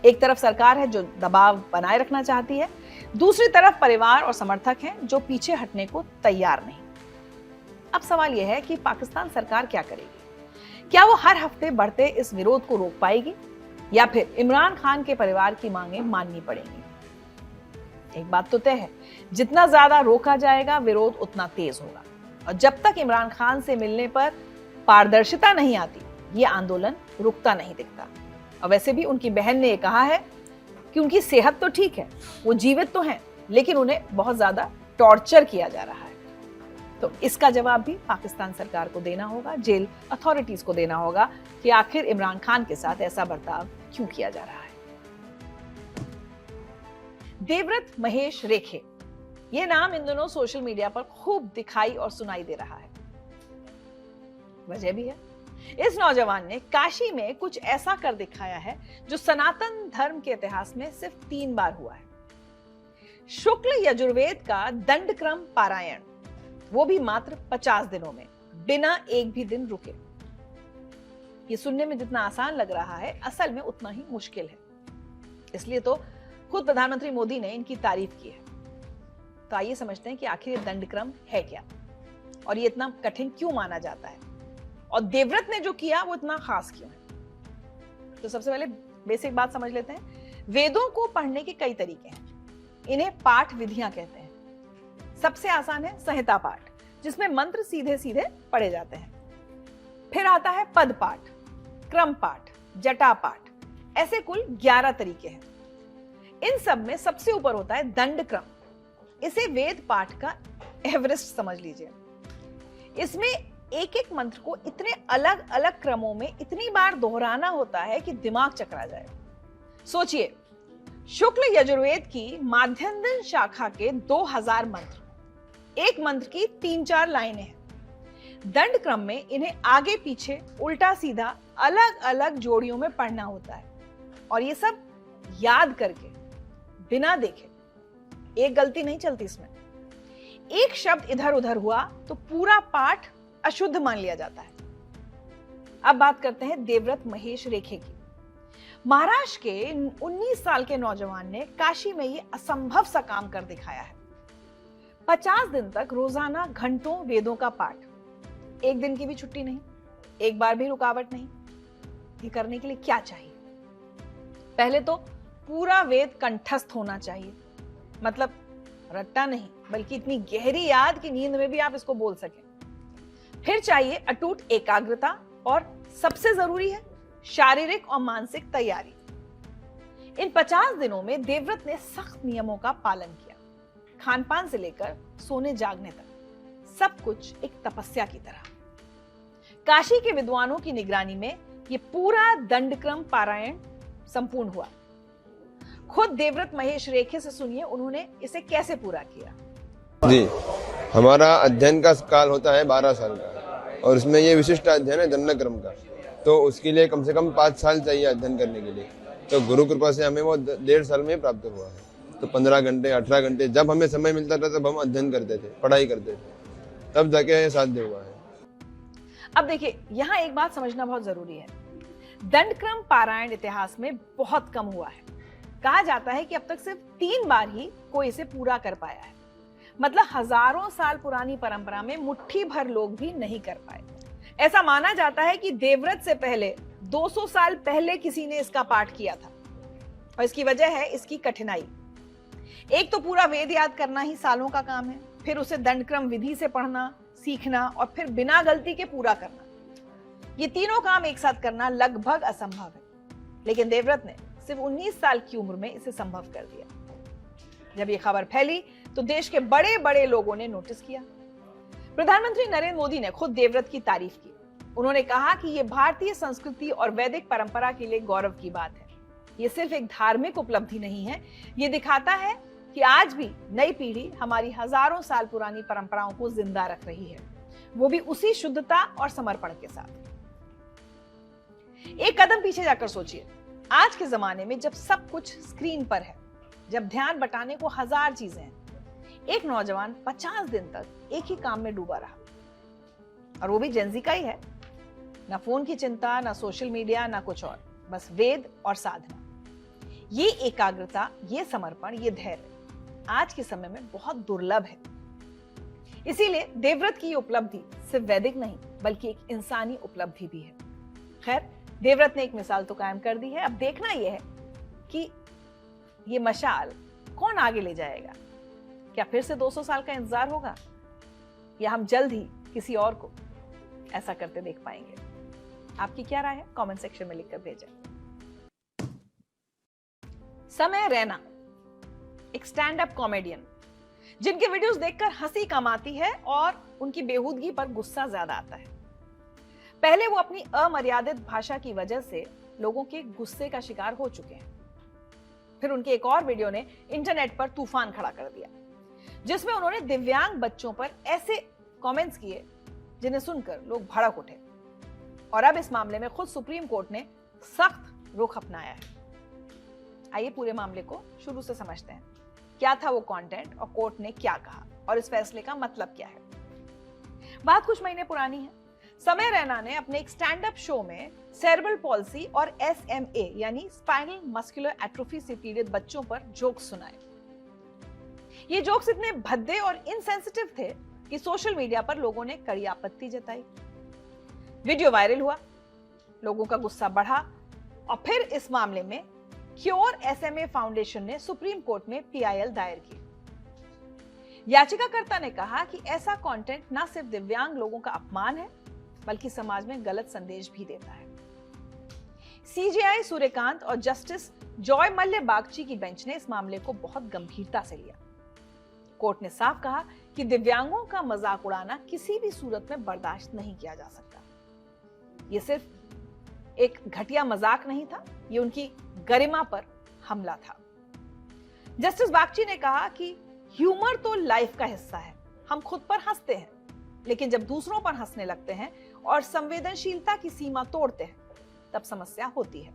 एक तरफ सरकार है जो दबाव बनाए रखना चाहती है, दूसरी तरफ परिवार और समर्थक हैं जो पीछे हटने को तैयार नहीं। अब सवाल यह है कि पाकिस्तान सरकार क्या करेगी? क्या वो हर हफ्ते बढ़ते इस विरोध को रोक पाएगी या फिर इमरान खान के परिवार की मांगें माननी पड़ेंगी? एक बात तो तय है, जितना ज्यादा रोका जाएगा विरोध उतना तेज होगा, और जब तक इमरान खान से मिलने पर पारदर्शिता नहीं आती ये आंदोलन रुकता नहीं दिखता। और वैसे भी उनकी बहन ने कहा है कि उनकी सेहत तो ठीक है, वो जीवित तो हैं, लेकिन उन्हें बहुत ज्यादा टॉर्चर किया जा रहा है। तो इसका जवाब भी पाकिस्तान सरकार को देना होगा, जेल अथॉरिटीज को देना होगा कि आखिर इमरान खान के साथ ऐसा बर्ताव क्यों किया जा रहा है। देवव्रत महेश रेखे, ये नाम इन दिनों सोशल मीडिया पर खूब दिखाई और सुनाई दे रहा है। वजह भी है, इस नौजवान ने काशी में कुछ ऐसा कर दिखाया है जो सनातन धर्म के इतिहास में सिर्फ 3 बार हुआ है। शुक्ल यजुर्वेद का दंडक्रम पारायण, वो भी मात्र 50 दिनों में, बिना एक भी दिन रुके। ये सुनने में जितना आसान लग रहा है, असल में उतना ही मुश्किल है। इसलिए तो खुद प्रधानमंत्री मोदी ने इनकी तारीफ की है। तो आइए समझते हैं कि आखिर ये दंडक्रम है क्या और ये इतना कठिन क्यों माना जाता है, और देवव्रत ने जो किया वो इतना खास क्यों है। तो सबसे पहले बेसिक बात समझ लेते हैं। वेदों को पढ़ने के कई तरीके हैं। इन्हें पाठ विधियां कहते हैं। सबसे आसान है संहिता पाठ, जिसमें मंत्र सीधे सीधे पढ़े जाते हैं। फिर आता है पद पाठ, क्रम पाठ, जटा पाठ। ऐसे कुल 11 तरीके हैं। इन सब में सबसे ऊपर होता है दंड क्रम। इसे वेद पाठ का एवरेस्ट समझ लीजिए। इसमें एक एक मंत्र को इतने अलग अलग क्रमों में इतनी बार दोहराना होता है कि दिमाग चकरा जाए। सोचिए, शुक्ल यजुर्वेद की माध्यन्दिन शाखा के 2000 मंत्र, एक मंत्र की 3-4 लाइनें हैं। दंड क्रम में इन्हें आगे पीछे उल्टा सीधा अलग अलग जोड़ियों में पढ़ना होता है, और ये सब याद करके बिना देखे। एक गलती नहीं चलती इसमें। एक शब्द इधर उधर हुआ तो पूरा पाठ अशुद्ध मान लिया जाता है। अब बात करते हैं देवव्रत महेश रेखे की। महाराष्ट्र के 19 साल के नौजवान ने काशी में ये असंभव सा काम कर दिखाया है। 50 दिन तक रोजाना घंटों वेदों का पाठ, एक दिन की भी छुट्टी नहीं, एक बार भी रुकावट नहीं। ये करने के लिए क्या चाहिए? पहले तो पूरा वेद कंठस्थ होना चाहिए, मतलब रट्टा नहीं, बल्कि इतनी गहरी याद की नींद में भी आप इसको बोल सकें। फिर चाहिए अटूट एकाग्रता, और सबसे जरूरी है शारीरिक और मानसिक तैयारी। इन 50 दिनों में देवव्रत ने सख्त नियमों का पालन किया। खान पान से लेकर सोने जागने तक सब कुछ एक तपस्या की तरह। काशी के विद्वानों की निगरानी में ये पूरा दंडक्रम पारायण संपूर्ण हुआ। खुद देवव्रत महेश रेखे से सुनिए उन्होंने इसे कैसे पूरा किया। जी, हमारा अध्ययन का काल होता है 12 साल का, और इसमें ये विशिष्ट अध्ययन है दंडक्रम का। तो उसके लिए कम से कम 5 साल चाहिए अध्ययन करने के लिए। तो गुरु कृपा से हमें वो 1.5 साल में प्राप्त हुआ है। तो 15 घंटे 18 घंटे जब हमें समय मिलता था तब हम अध्ययन करते थे, पढ़ाई करते थे, तब जाके ये साध्य हुआ है। अब देखिए, यहाँ एक बात समझना बहुत जरूरी है। दंडक्रम पारायण इतिहास में बहुत कम हुआ है। कहा जाता है कि अब तक सिर्फ 3 बार ही कोई इसे पूरा कर पाया है। मतलब हजारों साल पुरानी परंपरा में मुट्ठी भर लोग भी नहीं कर पाए। ऐसा माना जाता है कि देवव्रत से पहले 200 साल पहले किसी ने इसका पाठ किया था, और इसकी वजह है इसकी कठिनाई। एक तो पूरा वेद याद करना ही सालों का काम है, फिर उसे दंडक्रम विधि से पढ़ना, सीखना, और फिर बिना गलती के पूरा करना। ये तीनों काम एक साथ करना लगभग असंभव है, लेकिन देवव्रत ने सिर्फ 19 साल की उम्र में इसे संभव कर दिया। जब ये खबर फैली तो देश के बड़े बड़े लोगों ने नोटिस किया। प्रधानमंत्री नरेंद्र मोदी ने खुद देवव्रत की तारीफ की। उन्होंने कहा कि यह भारतीय संस्कृति और वैदिक परंपरा के लिए गौरव की बात है। ये सिर्फ एक धार्मिक उपलब्धि नहीं है, ये दिखाता है कि आज भी नई पीढ़ी हमारी हजारों साल पुरानी परंपराओं को जिंदा रख रही है, वो भी उसी शुद्धता और समर्पण के साथ। एक कदम पीछे जाकर सोचिए, आज के जमाने में जब सब कुछ स्क्रीन पर है, जब ध्यान बटाने को 1000 चीजें हैं, एक नौजवान 50 दिन तक एक ही काम में डूबा रहा, और वो भी जेंजी का ही है। ना फोन की चिंता, ना सोशल मीडिया, ना कुछ और, बस वेद और साधना। ये एकाग्रता, ये समर्पण, ये धैर्य आज के समय में बहुत दुर्लभ है। इसीलिए देवव्रत की ये उपलब्धि सिर्फ वैदिक नहीं बल्कि एक इंसानी उपलब्धि भी है। खैर, देवव्रत ने एक मिसाल तो कायम कर दी है। अब देखना यह है कि ये मशाल कौन आगे ले जाएगा। क्या फिर से 200 साल का इंतजार होगा, या हम जल्द ही किसी और को ऐसा करते देख पाएंगे? आपकी क्या राय है? कमेंट सेक्शन में लिखकर भेजें। समय रैना एक स्टैंड अप कॉमेडियन, जिनके वीडियोस देखकर हंसी कम आती है और उनकी बेहूदगी पर गुस्सा ज्यादा आता है। पहले वो अपनी अमर्यादित भाषा की वजह से लोगों के गुस्से का शिकार हो चुके हैं। फिर उनके एक और वीडियो ने इंटरनेट पर तूफान खड़ा कर दिया, जिसमें उन्होंने दिव्यांग बच्चों पर ऐसे कमेंट्स किए जिन्हें सुनकर लोग भड़क उठे। और अब इस मामले में खुद सुप्रीम कोर्ट ने सख्त रुख अपनाया है। आइए पूरे मामले को शुरू से समझते हैं। क्या था वो कंटेंट और कोर्ट ने क्या कहा और इस फैसले का मतलब क्या है। बात कुछ महीने पुरानी है। समय रैना ने अपने एक स्टैंड अप शो में सेरेब्रल पॉल्सी और SMA यानी स्पाइनल मस्कुलर एट्रोफी से पीड़ित बच्चों पर जोक्स सुनाए। ये जोक्स इतने भद्दे और इनसेंसिटिव थे कि सोशल मीडिया पर लोगों ने कड़ी आपत्ति जताई। वीडियो वायरल हुआ, लोगों का गुस्सा बढ़ा, और फिर इस मामले में क्योर SMA फाउंडेशन ने सुप्रीम कोर्ट में PIL दायर की। याचिकाकर्ता ने कहा कि ऐसा कंटेंट न सिर्फ दिव्यांग लोगों का अपमान है बल्कि समाज में गलत संदेश भी देता है। CJI सूर्यकांत और जस्टिस जॉय मल्य बागची की बेंच ने इस मामले को बहुत गंभीरता से लिया। कोर्ट ने साफ कहा कि दिव्यांगों का मजाक उड़ाना किसी भी सूरत में बर्दाश्त नहीं किया जा सकता। यह सिर्फ एक घटिया मजाक नहीं था, यह उनकी गरिमा पर हमला था। जस्टिस बागची ने कहा कि ह्यूमर तो लाइफ का हिस्सा है, हम खुद पर हंसते हैं, लेकिन जब दूसरों पर हंसने लगते हैं और संवेदनशीलता की सीमा तोड़ते हैं तब समस्या होती है।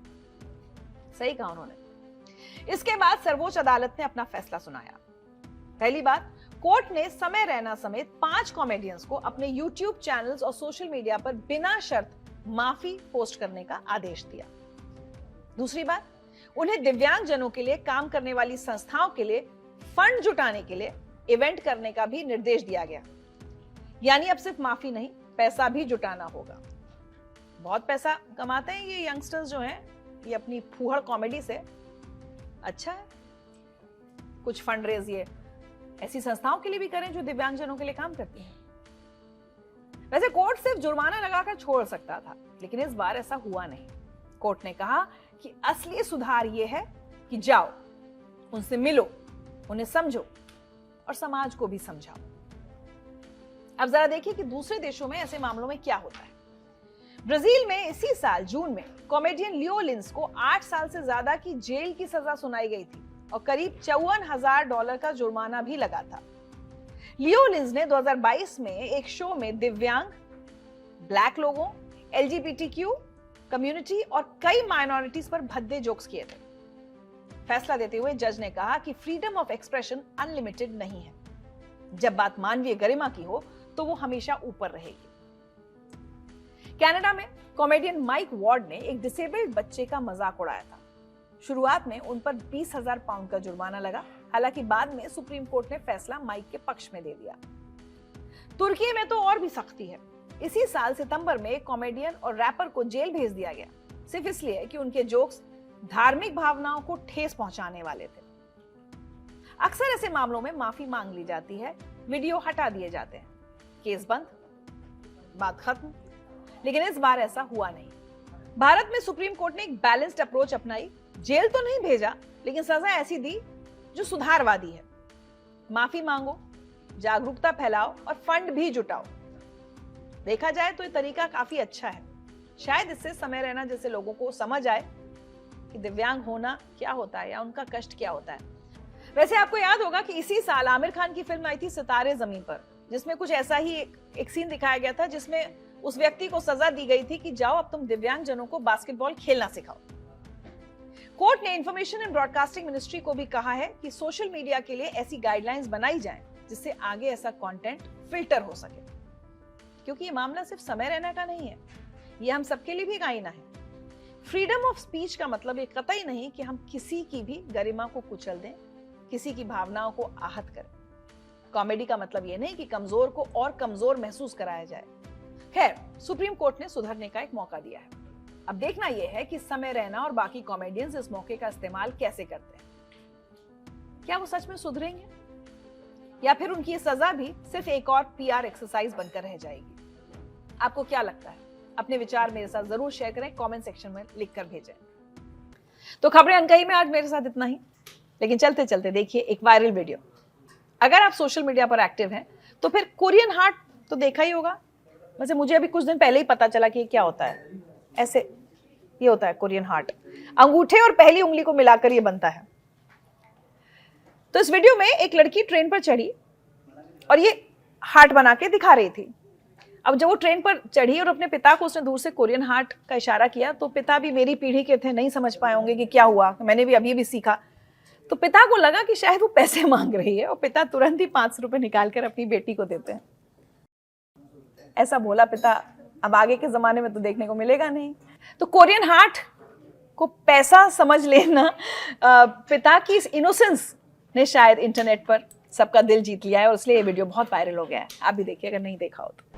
सही कहा उन्होंने। इसके बाद सर्वोच्च अदालत ने अपना फैसला सुनाया। पहली बात, कोर्ट ने समय रैना समेत 5 कॉमेडियंस को अपने YouTube चैनल्स और सोशल मीडिया पर बिना शर्त माफी पोस्ट करने का आदेश दिया। दूसरी बात, उन्हें दिव्यांग जनों के लिए काम करने वाली संस्थाओं के लिए फंड जुटाने के लिए इवेंट करने का भी निर्देश दिया गया। यानी अब सिर्फ माफी नहीं, पैसा भी जुटाना होगा। बहुत पैसा कमाते हैं ये यंगस्टर्स जो हैं, ये अपनी फूहड़ कॉमेडी से। अच्छा है, कुछ फंड रेज ये ऐसी संस्थाओं के लिए भी करें जो दिव्यांगजनों के लिए काम करती हैं। वैसे कोर्ट सिर्फ जुर्माना लगाकर छोड़ सकता था, लेकिन इस बार ऐसा हुआ नहीं। कोर्ट ने कहा कि असली सुधार यह है कि जाओ, उनसे मिलो, उन्हें समझो और समाज को भी समझाओ। अब जरा देखिए कि दूसरे देशों में ऐसे मामलों में क्या होता है। ब्राजील में इसी साल जून में कॉमेडियन लियो लिंस को 8 साल से ज्यादा की जेल की सजा सुनाई गई थी और करीब $54,000 का जुर्माना भी लगा था। लियो लिंस ने 2022 में एक शो में दिव्यांग, ब्लैक लोगों, LGBTQ कम्युनिटी और कई माइनॉरिटीज पर भद्दे जोक्स किए थे। फैसला देते हुए जज ने कहा कि फ्रीडम ऑफ एक्सप्रेशन अनलिमिटेड नहीं है। जब बात मानवीय गरिमा की हो तो वो हमेशा ऊपर रहेगी। कनाडा में कॉमेडियन माइक वॉर्ड ने एक डिसेबल्ड बच्चे का मजाक उड़ाया था। शुरुआत में उन पर 20,000 पाउंड का जुर्माना लगा, हालांकि बाद में सुप्रीम कोर्ट ने फैसला माइक के पक्ष में दे दिया। तुर्की में तो और भी सख्ती है। इसी साल सितंबर में एक कॉमेडियन और रैपर को जेल भेज दिया गया, सिर्फ इसलिए कि उनके जोक्स धार्मिक भावनाओं को ठेस पहुंचाने वाले थे। अक्सर ऐसे मामलों में माफी मांग ली जाती है, वीडियो हटा दिए जाते हैं, केस बंद, बात खत्म। लेकिन इस बार ऐसा हुआ नहीं। भारत में सुप्रीम कोर्ट ने एक बैलेंस्ड अप्रोच अपनाई। जेल तो नहीं भेजा, लेकिन सजा ऐसी दी जो सुधारवादी है। माफी मांगो, जागरूकता फैलाओ और फंड भी जुटाओ। देखा जाए तो ये तरीका काफी अच्छा है। शायद इससे समय रैना जैसे लोगों को समझ आए कि दिव्यांग होना क्या होता है या उनका कष्ट क्या होता है। वैसे आपको याद होगा कि इसी साल आमिर खान की फिल्म आई थी सितारे जमीन पर, जिसमें कुछ ऐसा ही एक सीन दिखाया गया था, जिसमें उस व्यक्ति को सजा दी गई थी कि जाओ अब तुम दिव्यांग जनों को बास्केटबॉल खेलना सिखाओ। कोर्ट ने इंफॉर्मेशन एंड ब्रॉडकास्टिंग मिनिस्ट्री को भी कहा है कि सोशल मीडिया के लिए ऐसी गाइडलाइंस बनाई जाएं जिससे आगे ऐसा कंटेंट फिल्टर हो सके, क्योंकि ये मामला सिर्फ समय रैना का नहीं है, ये हम सबके लिए भी एक आईना है। फ्रीडम ऑफ स्पीच का मतलब ये कतई नहीं कि हम किसी की भी गरिमा को कुचल दें, किसी की भावनाओं को आहत करें। कॉमेडी का मतलब ये नहीं कि कमजोर को और कमजोर महसूस कराया जाए। खैर, सुप्रीम कोर्ट ने सुधरने का एक मौका दिया है। अब देखना यह है कि समय रैना और बाकी कॉमेडियंस इस मौके का इस्तेमाल कैसे करते हैं। क्या वो सच में सुधरेंगे या फिर उनकी ये सजा भी सिर्फ एक और PR एक्सरसाइज बनकर रह जाएगी? आपको क्या लगता है? अपने विचार मेरे साथ जरूर शेयर करें, कमेंट सेक्शन में लिखकर भेजें। तो खबरें अनकही में आज मेरे साथ इतना ही, लेकिन चलते चलते देखिए एक वायरल वीडियो। अगर आप सोशल मीडिया पर एक्टिव हैं तो फिर कोरियन हार्ट तो देखा ही होगा। वैसे मुझे अभी कुछ दिन पहले ही पता चला कि ये क्या होता है। ऐसे ये होता है कोरियन हार्ट, अंगूठे और पहली उंगली को मिलाकर ये बनता है। तो इस वीडियो में एक लड़की ट्रेन पर चढ़ी और ये हार्ट बना के दिखा रही थी। अब जब वो ट्रेन पर चढ़ी और अपने पिता को उसने दूर से कोरियन हार्ट का इशारा किया, तो पिता भी मेरी पीढ़ी के थे, नहीं समझ पाए होंगे कि क्या हुआ, मैंने भी अभी सीखा। तो पिता को लगा कि शायद वो पैसे मांग रही है और पिता तुरंत ही 500 रुपए निकालकर अपनी बेटी को देते हैं। ऐसा बोला पिता, अब आगे के जमाने में तो देखने को मिलेगा नहीं। तो कोरियन हार्ट को पैसा समझ लेना पिता की इस इनोसेंस ने शायद इंटरनेट पर सबका दिल जीत लिया है और इसलिए ये वीडियो बहुत वायरल हो गया है। आप भी देखिए अगर नहीं देखा हो तो।